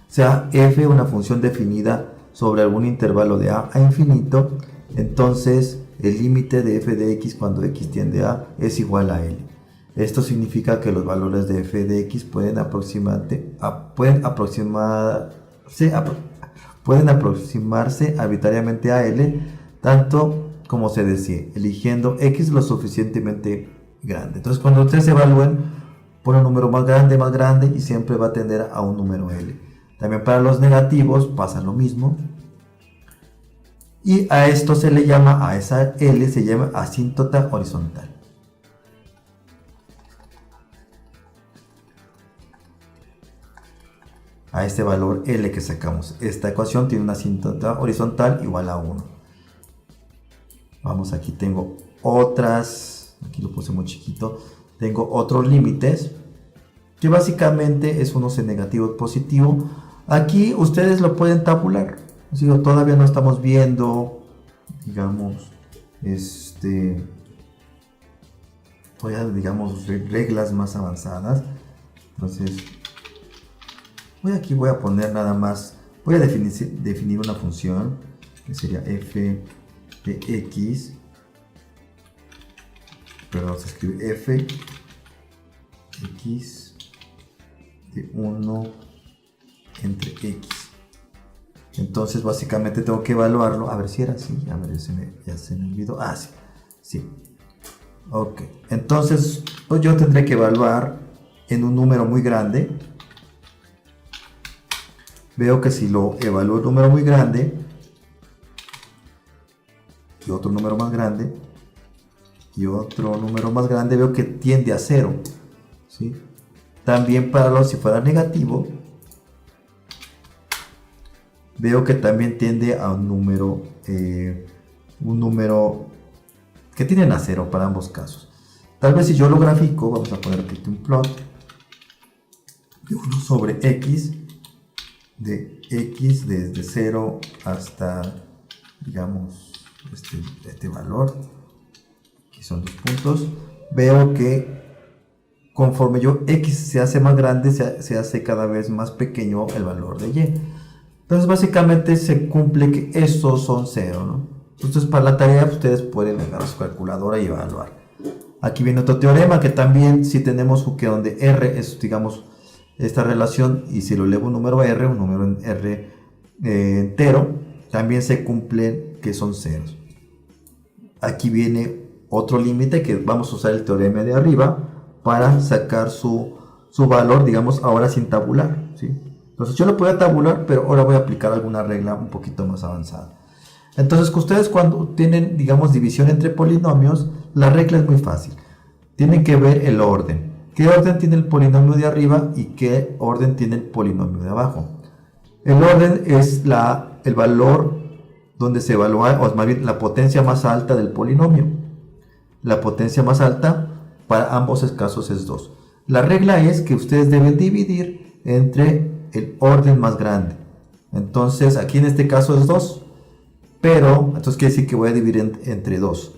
sea, f es una función definida sobre algún intervalo de a infinito. Entonces, el límite de f de x cuando x tiende a es igual a l. Esto significa que los valores de f de x pueden aproximarse arbitrariamente a l, tanto como se desee, eligiendo x lo suficientemente grande. Entonces, cuando ustedes evalúen, pone un número más grande y siempre va a tender a un número l. También para los negativos pasa lo mismo. Y a esto se le llama, a esa L se llama asíntota horizontal. A este valor L que sacamos. Esta ecuación tiene una asíntota horizontal igual a 1. Vamos, aquí tengo otras, aquí lo puse muy chiquito. Tengo otros límites, que básicamente es unos en negativo y positivo. Aquí ustedes lo pueden tabular. Todavía no estamos viendo, digamos, reglas más avanzadas. Entonces, voy a poner nada más, voy a definir una función que sería f de x, vamos a escribir f x de 1 entre x. Entonces básicamente tengo que evaluarlo. A ver si era así. A ver, ya se me olvidó. Ah, sí. Sí. Ok. Entonces, pues yo tendré que evaluar en un número muy grande. Veo que si lo evalúo un número muy grande y otro número más grande y otro número más grande, veo que tiende a 0, ¿sí? También para si fuera negativo, veo que también tiende a un número que tienden a 0 para ambos casos. Tal vez si yo lo grafico, vamos a poner aquí un plot de 1 sobre x, de x desde 0 hasta, digamos, este valor. Aquí son 2 puntos. Veo que conforme x se hace más grande, se hace cada vez más pequeño el valor de y. Entonces básicamente se cumple que estos son 0, ¿no? Entonces para la tarea ustedes pueden agarrar su calculadora y evaluar. Aquí viene otro teorema que también, si tenemos que donde r es, digamos, esta relación, y si lo elevo un número r, un número en r entero, también se cumplen que son ceros. Aquí viene otro límite que vamos a usar el teorema de arriba para sacar su valor, digamos, ahora sin tabular, ¿sí? Entonces yo lo puedo tabular, pero ahora voy a aplicar alguna regla un poquito más avanzada. Entonces que ustedes cuando tienen, digamos, división entre polinomios, la regla es muy fácil. Tienen que ver el orden. ¿Qué orden tiene el polinomio de arriba y qué orden tiene el polinomio de abajo? El orden es el valor donde se evalúa, o más bien la potencia más alta del polinomio. La potencia más alta para ambos casos es 2. La regla es que ustedes deben dividir entre el orden más grande. Entonces aquí en este caso es 2. Pero entonces quiere decir que voy a dividir entre 2.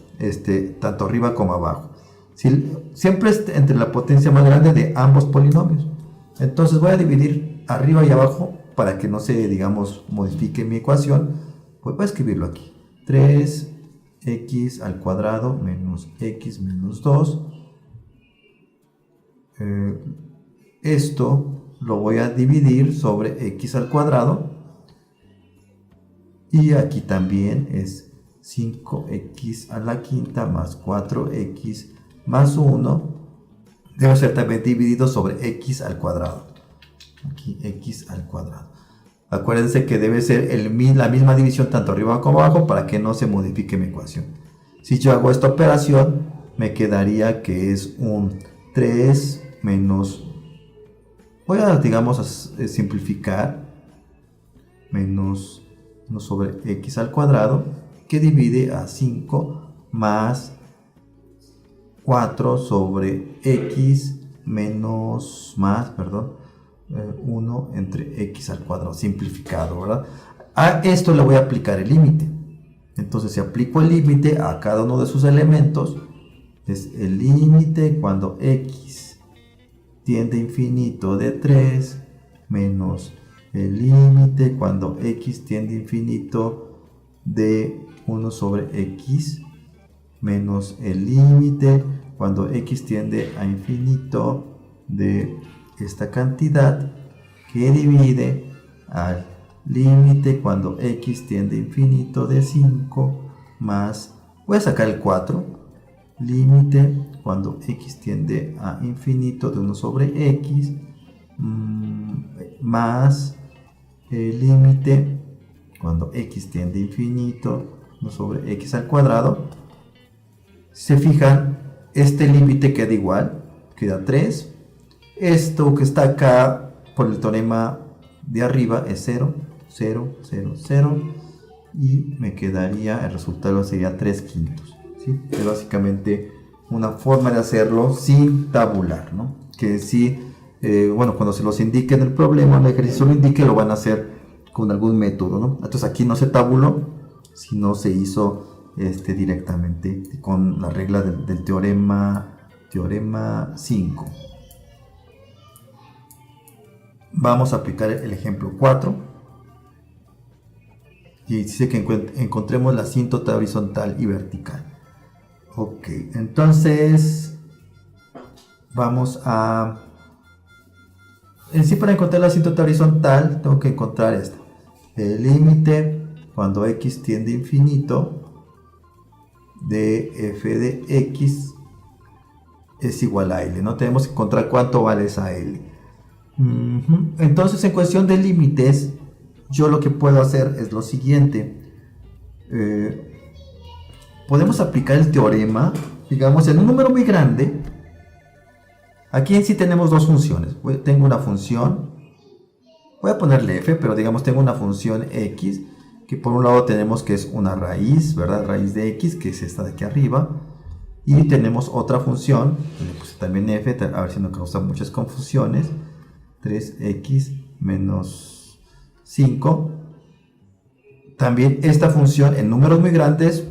Tanto arriba como abajo. Siempre es entre la potencia más grande de ambos polinomios. Entonces voy a dividir arriba y abajo para que no se, digamos, modifique mi ecuación. Pues voy a escribirlo aquí. 3x al cuadrado menos x menos 2. Esto lo voy a dividir sobre x al cuadrado. Y aquí también es 5x a la quinta más 4x más 1 debe ser también dividido sobre x al cuadrado. Aquí x al cuadrado. Acuérdense que debe ser la misma división tanto arriba como abajo para que no se modifique mi ecuación. Si yo hago esta operación, me quedaría que es un 3 menos, voy a, digamos, a simplificar, menos 1 sobre x al cuadrado, que divide a 5 más 4 sobre x menos, 1 entre x al cuadrado, simplificado, ¿verdad? A esto le voy a aplicar el límite. Entonces, si aplico el límite a cada uno de sus elementos, es el límite cuando x tiende a infinito de 3 menos el límite cuando x tiende a infinito de 1 sobre x menos el límite cuando x tiende a infinito de esta cantidad que divide al límite cuando x tiende a infinito de 5 más, voy a sacar el 4, límite cuando x tiende a infinito de 1 sobre x más el límite cuando x tiende a infinito 1 sobre x al cuadrado. Se fijan, este límite queda igual, queda 3. Esto que está acá por el teorema de arriba es 0, 0, 0, 0. Y me quedaría, el resultado sería 3/5. ¿Sí? Es básicamente una forma de hacerlo sin tabular, ¿no? Que si, cuando se los indique en el problema, el ejercicio lo indique, lo van a hacer con algún método, ¿no? Entonces aquí no se tabuló, sino se hizo directamente con la regla del teorema 5. Vamos a aplicar el ejemplo 4 y dice que encontremos la asíntota horizontal y vertical. Ok, entonces vamos a... En sí, para encontrar la asíntota horizontal tengo que encontrar esta. El límite cuando x tiende a infinito de f de x es igual a L, ¿no? Tenemos que encontrar cuánto vale esa L. Entonces, en cuestión de límites, yo lo que puedo hacer es lo siguiente. Podemos aplicar el teorema, digamos, en un número muy grande. Aquí en sí tenemos dos funciones. Tengo una función, voy a ponerle f, pero digamos tengo una función x, que por un lado tenemos que es una raíz, ¿verdad? Raíz de x, que es esta de aquí arriba. Y tenemos otra función, le puse también f, a ver si no causa muchas confusiones. 3x menos 5. También esta función en números muy grandes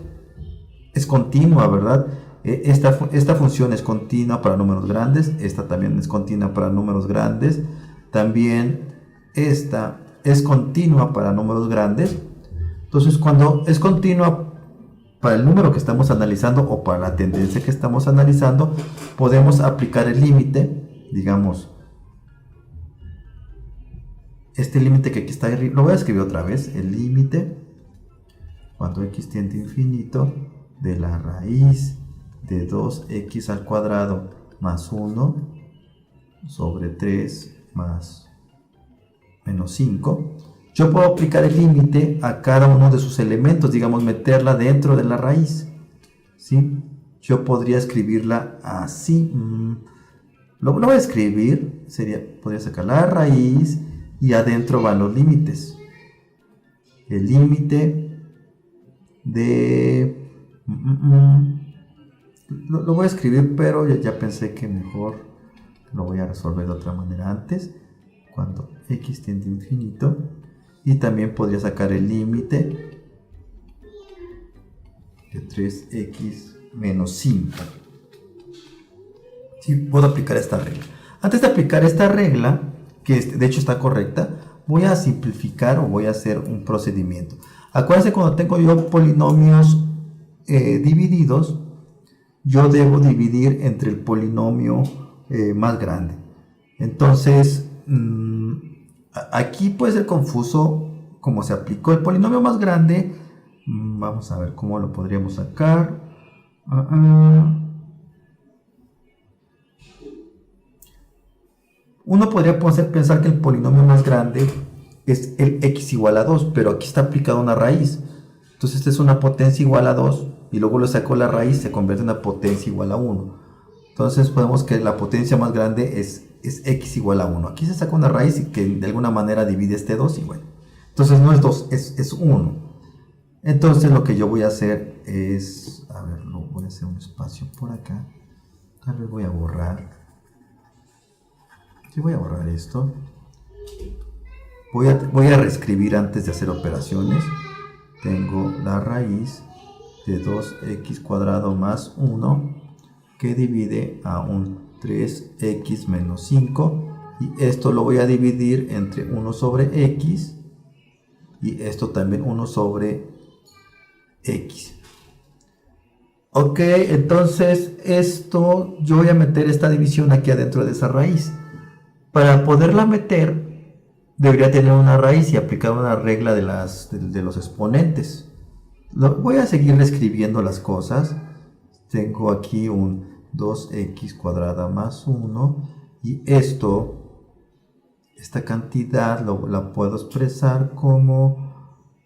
es continua, ¿verdad? Esta función es continua para números grandes. Esta también es continua para números grandes. También esta es continua para números grandes. Entonces, cuando es continua para el número que estamos analizando o para la tendencia que estamos analizando, podemos aplicar el límite, digamos, este límite que aquí está arriba, lo voy a escribir otra vez, el límite cuando x tiende a infinito de la raíz de 2x al cuadrado más 1 sobre 3 más menos 5. Yo puedo aplicar el límite a cada uno de sus elementos, digamos, meterla dentro de la raíz, ¿sí? Yo podría escribirla así. Lo voy a escribir, podría sacar la raíz y adentro van los límites. El límite de... Lo voy a escribir, pero ya pensé que mejor lo voy a resolver de otra manera antes. Cuando x tiende a infinito. Y también podría sacar el límite de 3x menos 5. Sí, puedo aplicar esta regla. Antes de aplicar esta regla, que de hecho está correcta, voy a simplificar o voy a hacer un procedimiento. Acuérdense, cuando tengo yo polinomios divididos, yo debo dividir entre el polinomio más grande. Entonces, aquí puede ser confuso cómo se aplicó el polinomio más grande. Vamos a ver cómo lo podríamos sacar. Uno podría pensar que el polinomio más grande es el x igual a 2, pero aquí está aplicada una raíz. Entonces esta es una potencia igual a 2 y luego le saco la raíz, se convierte en una potencia igual a 1. Entonces podemos que la potencia más grande es x igual a 1. Aquí se saca una raíz y que de alguna manera divide este 2 y bueno. Entonces no es 2, es 1. Entonces lo que yo voy a hacer es, a ver, voy a hacer un espacio por acá. Tal vez voy a borrar. Sí, voy a borrar esto. Voy a reescribir antes de hacer operaciones. Tengo la raíz de 2x cuadrado más 1 que divide a un 3x menos 5. Y esto lo voy a dividir entre 1 sobre x. Y esto también 1 sobre x. Ok, entonces esto, yo voy a meter esta división aquí adentro de esa raíz. Para poderla meter, debería tener una raíz y aplicar una regla de los exponentes. Voy a seguir escribiendo las cosas. Tengo aquí un 2x cuadrada más 1. Y esta cantidad la puedo expresar como...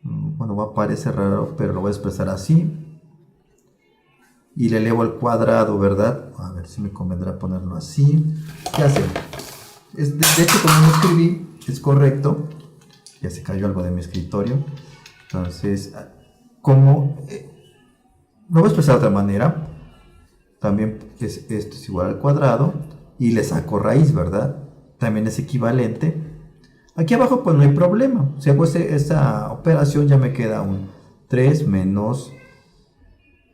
Bueno, va a parecer raro, pero lo voy a expresar así. Y le elevo al cuadrado, ¿verdad? A ver si me convendrá ponerlo así. ¿Qué hacemos? De hecho, como lo escribí, es correcto. Ya se cayó algo de mi escritorio. Entonces, como lo voy a expresar de otra manera. También esto es igual al cuadrado. Y le saco raíz, ¿verdad? También es equivalente. Aquí abajo pues no hay problema. Si hago esa operación ya me queda un 3 menos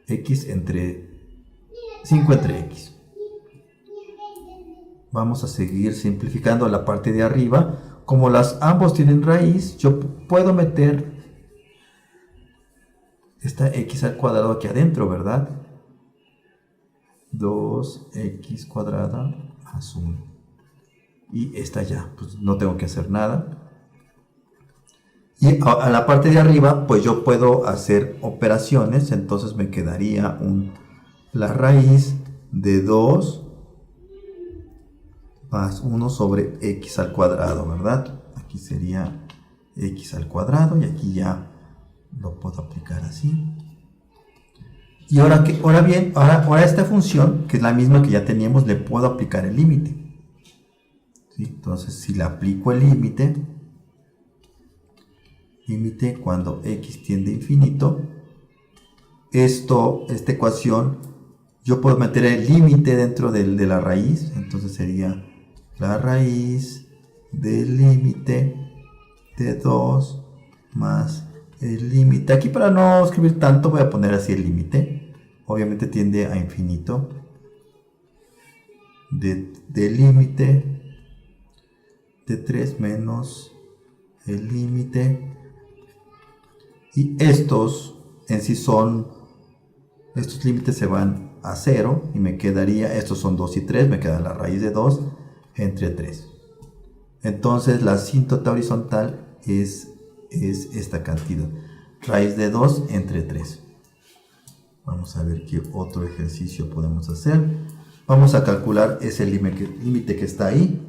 x entre 5 entre x. Vamos a seguir simplificando la parte de arriba. Como ambos tienen raíz, yo puedo meter esta x al cuadrado aquí adentro, ¿verdad? 2x cuadrada más 1. Y esta ya, pues no tengo que hacer nada. Y a la parte de arriba, pues yo puedo hacer operaciones. Entonces me quedaría la raíz de 2 más 1 sobre x al cuadrado, ¿verdad? Aquí sería x al cuadrado y aquí ya lo puedo aplicar así. Y ahora esta función, que es la misma que ya teníamos, le puedo aplicar el límite. ¿Sí? Entonces, si le aplico el límite cuando x tiende a infinito, esta ecuación, yo puedo meter el límite dentro de la raíz. Entonces sería la raíz del límite de 2 más el límite. Aquí, para no escribir tanto, voy a poner así el límite. Obviamente tiende a infinito. Del límite de 3 menos el límite. Y estos en sí estos límites se van a 0 y me quedaría, estos son 2 y 3, me queda la raíz de 2 entre 3. Entonces la asíntota horizontal es esta cantidad, raíz de 2 entre 3. Vamos a ver qué otro ejercicio podemos hacer. Vamos a calcular ese límite que está ahí.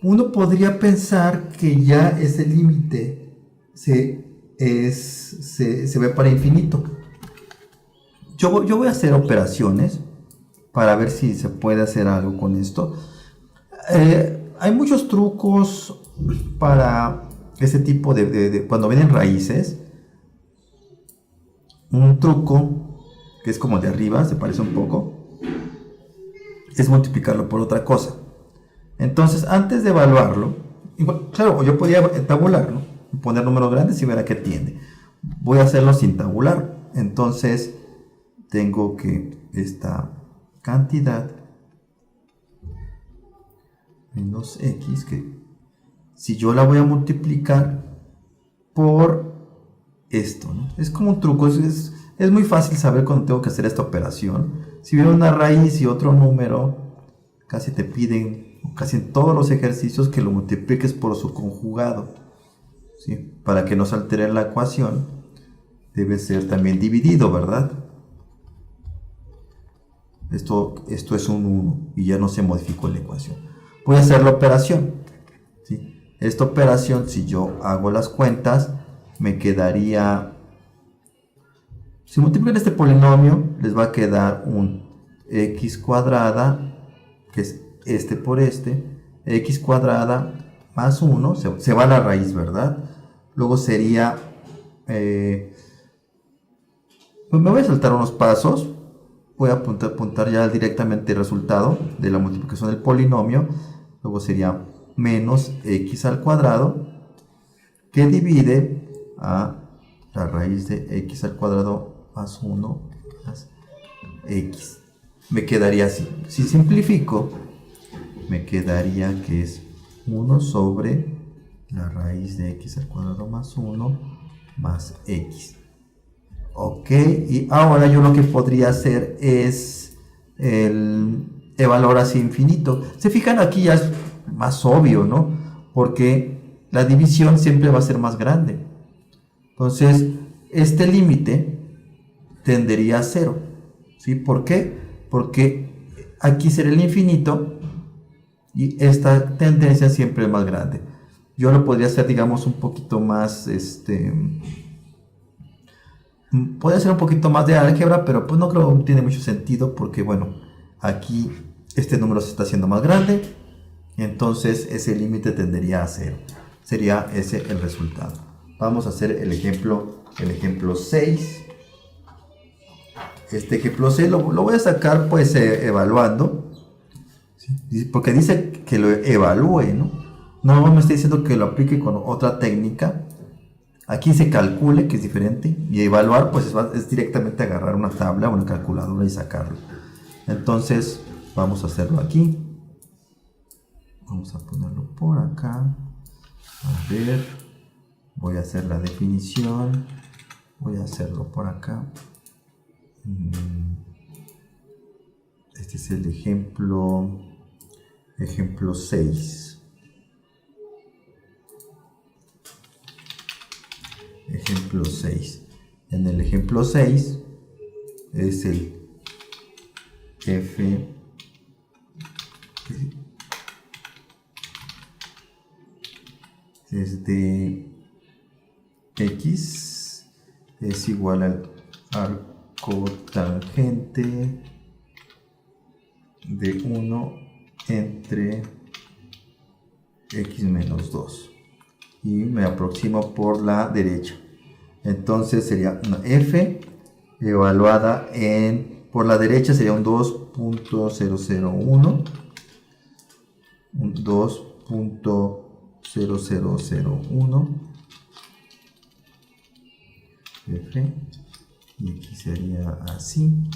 Uno podría pensar que ya ese límite se ve para infinito. Yo voy a hacer operaciones para ver si se puede hacer algo con esto. Hay muchos trucos para este tipo de cuando vienen raíces. Un truco que es como de arriba, se parece un poco, es multiplicarlo por otra cosa. Entonces, antes de evaluarlo, igual, claro, yo podía tabularlo, poner números grandes y ver a qué tiende. Voy a hacerlo sin tabular. Entonces, tengo que esta cantidad menos x, que si yo la voy a multiplicar por esto, ¿no? Es como un truco, es muy fácil saber cuando tengo que hacer esta operación. Si viene una raíz y otro número, casi te piden, casi en todos los ejercicios, que lo multipliques por su conjugado, ¿sí? Para que no se altere la ecuación, debe ser también dividido, ¿verdad? Esto es un 1 y ya no se modificó la ecuación. Voy a hacer la operación, ¿sí? Esta operación, si yo hago las cuentas, me quedaría, si multiplican este polinomio, les va a quedar un x cuadrada, que es este por x cuadrada más 1, se va a la raíz, ¿verdad? Luego sería, pues me voy a saltar unos pasos. Voy a apuntar ya directamente el resultado de la multiplicación del polinomio. Luego sería menos x al cuadrado, que divide a la raíz de x al cuadrado más 1 más x. Me quedaría así. Si simplifico, me quedaría que es 1 sobre la raíz de x al cuadrado más 1 más x. Ok, y ahora yo lo que podría hacer es evaluar hacia infinito. Se fijan, aquí ya es más obvio, ¿no? Porque la división siempre va a ser más grande. Entonces, este límite tendería a 0. ¿Sí? ¿Por qué? Porque aquí será el infinito y esta tendencia siempre es más grande. Yo lo podría hacer, digamos, un poquito más, puede ser un poquito más de álgebra, pero pues no creo que tiene mucho sentido, porque bueno, aquí este número se está haciendo más grande, y entonces ese límite tendería a 0. Sería ese el resultado. Vamos a hacer el ejemplo 6. Este ejemplo 6 lo voy a sacar pues evaluando, ¿sí? Porque dice que lo evalúe, ¿no? No me está diciendo que lo aplique con otra técnica. Aquí se calcule, que es diferente, y evaluar pues es directamente agarrar una tabla, una calculadora y sacarlo. Entonces vamos a hacerlo aquí. Vamos a ponerlo por acá. A ver, voy a hacer la definición. Voy a hacerlo por acá. Este es el ejemplo 6. Ejemplo 6. En el ejemplo 6 es el f es de x es igual al arco tangente de 1 entre x menos 2 y me aproximo por la derecha. Entonces sería una f evaluada por la derecha sería un 2.0001, un 2.0001 f, y aquí sería así.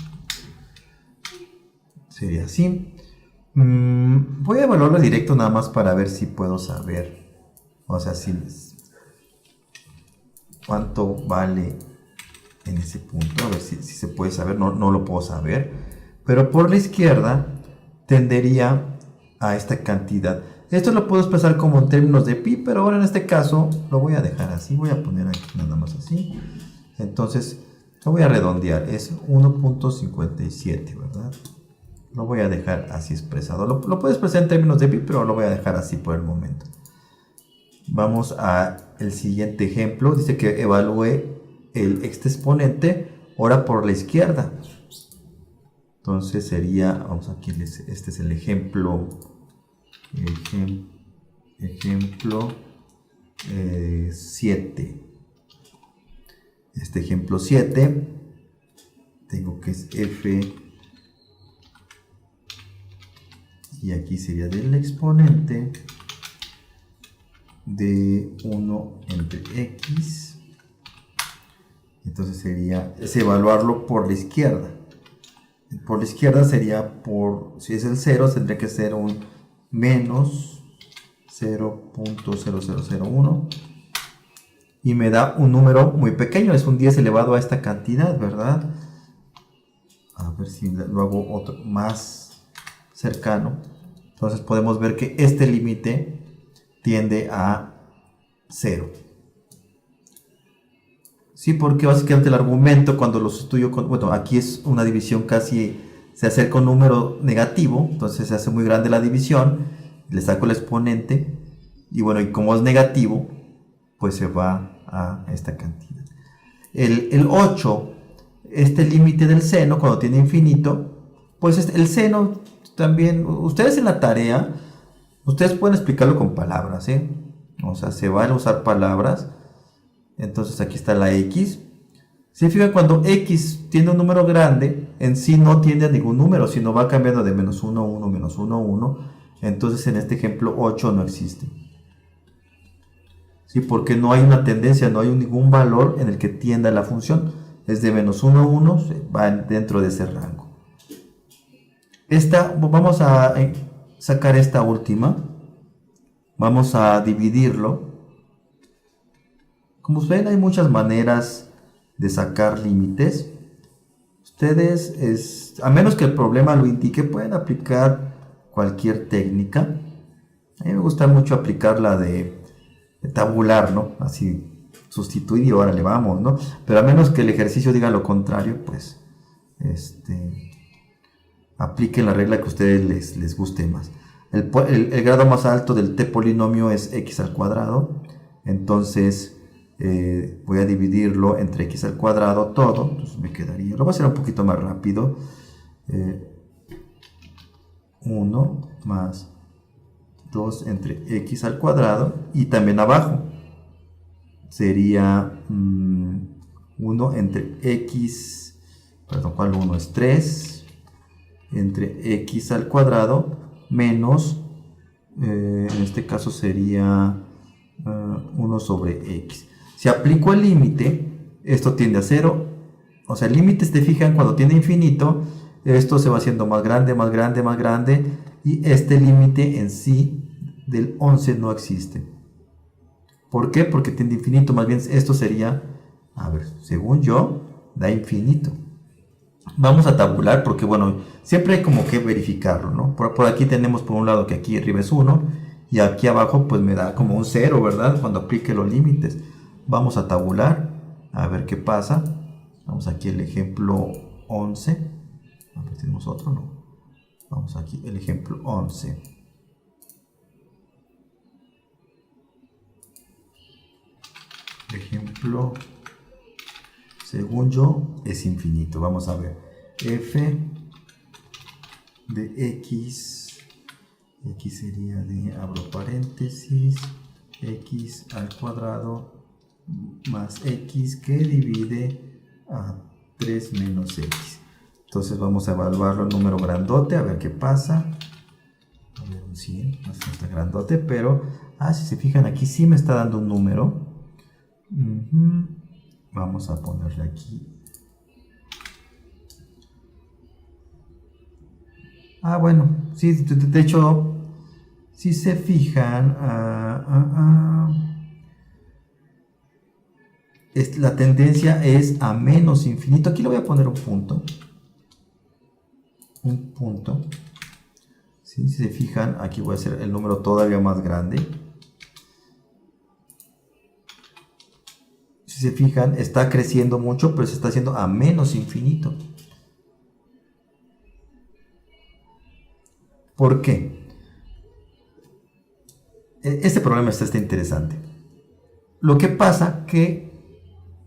Sería así. Voy a evaluarlo directo nada más para ver si puedo saber, o sea, si cuánto vale en ese punto, a ver si se puede saber. No lo puedo saber, pero por la izquierda tendería a esta cantidad. Esto lo puedo expresar como en términos de pi, pero ahora en este caso lo voy a dejar así, voy a poner aquí nada más así. Entonces lo voy a redondear, es 1.57, ¿verdad? Lo voy a dejar así expresado. Lo puedo expresar en términos de pi, pero lo voy a dejar así por el momento. Vamos al siguiente ejemplo. Dice que evalúe este exponente ahora por la izquierda. Entonces sería, vamos aquí, este es el ejemplo 7. Este ejemplo 7 tengo que es f, y aquí sería del exponente de 1 entre x. Entonces sería evaluarlo por la izquierda. Por la izquierda sería si es el 0, tendría que ser un menos 0.0001 y me da un número muy pequeño, es un 10 elevado a esta cantidad, ¿verdad? A ver si lo hago otro más cercano. Entonces podemos ver que este límite tiende a 0. Sí, porque básicamente el argumento cuando lo sustituyo bueno, aquí es una división casi, se acerca a un número negativo, entonces se hace muy grande la división, le saco el exponente, y bueno, y como es negativo, pues se va a esta cantidad. El 8, este límite del seno, cuando tiene infinito, pues el seno también, ustedes en la tarea, ustedes pueden explicarlo con palabras, ¿eh? O sea, se van a usar palabras. Entonces aquí está la x. Se fijan, cuando x tiene un número grande, en sí no tiende a ningún número, sino va cambiando de menos 1, 1, menos 1, 1. Entonces en este ejemplo 8 no existe. ¿Sí? Porque no hay una tendencia, no hay ningún valor en el que tienda la función. Es de menos 1, 1, va dentro de ese rango. Vamos a sacar esta última. Vamos a dividirlo. Como ven, hay muchas maneras de sacar límites. Ustedes, a menos que el problema lo indique, pueden aplicar cualquier técnica. A mí me gusta mucho aplicar la de tabular, ¿no? Así, sustituir y órale, vamos, ¿no? Pero a menos que el ejercicio diga lo contrario, pues, apliquen la regla que a ustedes les guste más. El grado más alto del t polinomio es x al cuadrado. Entonces voy a dividirlo entre x al cuadrado todo. Entonces me quedaría, lo voy a hacer un poquito más rápido. 1 más 2 entre x al cuadrado, y también abajo sería 1 entre x, perdón, ¿cuál 1? Es 3 entre x al cuadrado menos, en este caso sería 1 sobre x. Si aplico el límite, esto tiende a 0. O sea, el límite, se fijan, cuando tiende a infinito, esto se va haciendo más grande, más grande, más grande. Y este límite en sí del 11 no existe. ¿Por qué? Porque tiende a infinito. Más bien esto sería, a ver, según yo, da infinito. Vamos a tabular porque, bueno, siempre hay como que verificarlo, ¿no? Por aquí tenemos por un lado que aquí arriba es 1 y aquí abajo pues me da como un 0, ¿verdad? Cuando aplique los límites. Vamos a tabular, a ver qué pasa. Vamos aquí el ejemplo 11. A ver, tenemos otro, ¿no? Vamos aquí el ejemplo 11. Ejemplo, según yo, es infinito. Vamos a ver. F de x, x sería de, abro paréntesis, x al cuadrado más x que divide a 3 menos x. Entonces vamos a evaluarlo en número grandote, a ver qué pasa. A ver, un 100, no está grandote, pero, si se fijan aquí sí me está dando un número. Vamos a ponerle aquí. Bueno, sí, de hecho, si se fijan, la tendencia es a menos infinito. Aquí le voy a poner un punto. Un punto. ¿Sí? Si se fijan, aquí voy a hacer el número todavía más grande. Si se fijan, está creciendo mucho, pero se está haciendo a menos infinito. ¿Por qué? Este problema está interesante. Lo que pasa que,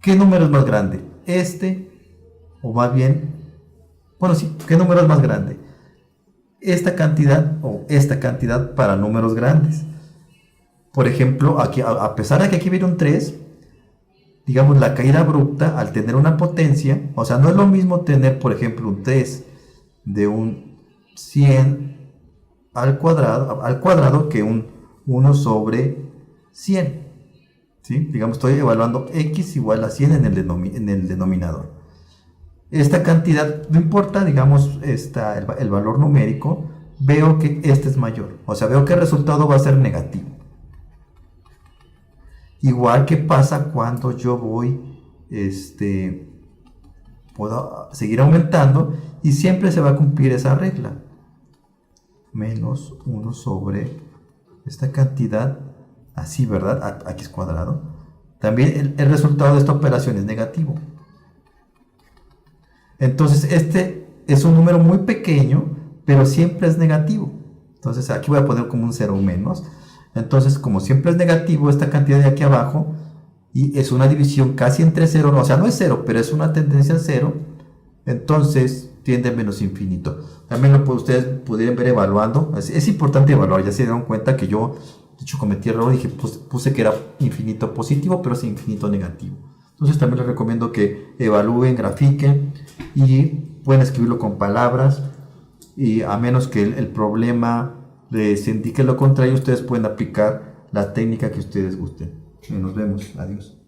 ¿qué número es más grande? O más bien, bueno, sí, ¿qué número es más grande? Esta cantidad o esta cantidad para números grandes. Por ejemplo, aquí, a pesar de que aquí viene un 3, digamos, la caída abrupta al tener una potencia, o sea, no es lo mismo tener, por ejemplo, un 3 de un 100 al cuadrado que un 1 sobre 100. ¿Sí? Digamos, estoy evaluando x igual a 100 en el denominador. Esta cantidad, no importa, digamos, el valor numérico, veo que este es mayor. O sea, veo que el resultado va a ser negativo. Igual que pasa cuando yo voy, puedo seguir aumentando y siempre se va a cumplir esa regla. Menos 1 sobre esta cantidad, así, ¿verdad? X cuadrado. También el resultado de esta operación es negativo. Entonces este es un número muy pequeño, pero siempre es negativo. Entonces aquí voy a poner como un 0 menos. Entonces, como siempre es negativo esta cantidad de aquí abajo, y es una división casi entre 0, o sea, no es 0, pero es una tendencia a 0, entonces tiende a menos infinito. También ustedes pudieran ver evaluando. Es importante evaluar, ya se dieron cuenta que yo, de hecho, cometí error, dije, puse que era infinito positivo, pero es infinito negativo. Entonces también les recomiendo que evalúen, grafiquen y pueden escribirlo con palabras, y a menos que el problema les indique lo contrario, ustedes pueden aplicar la técnica que ustedes gusten. Nos vemos, adiós.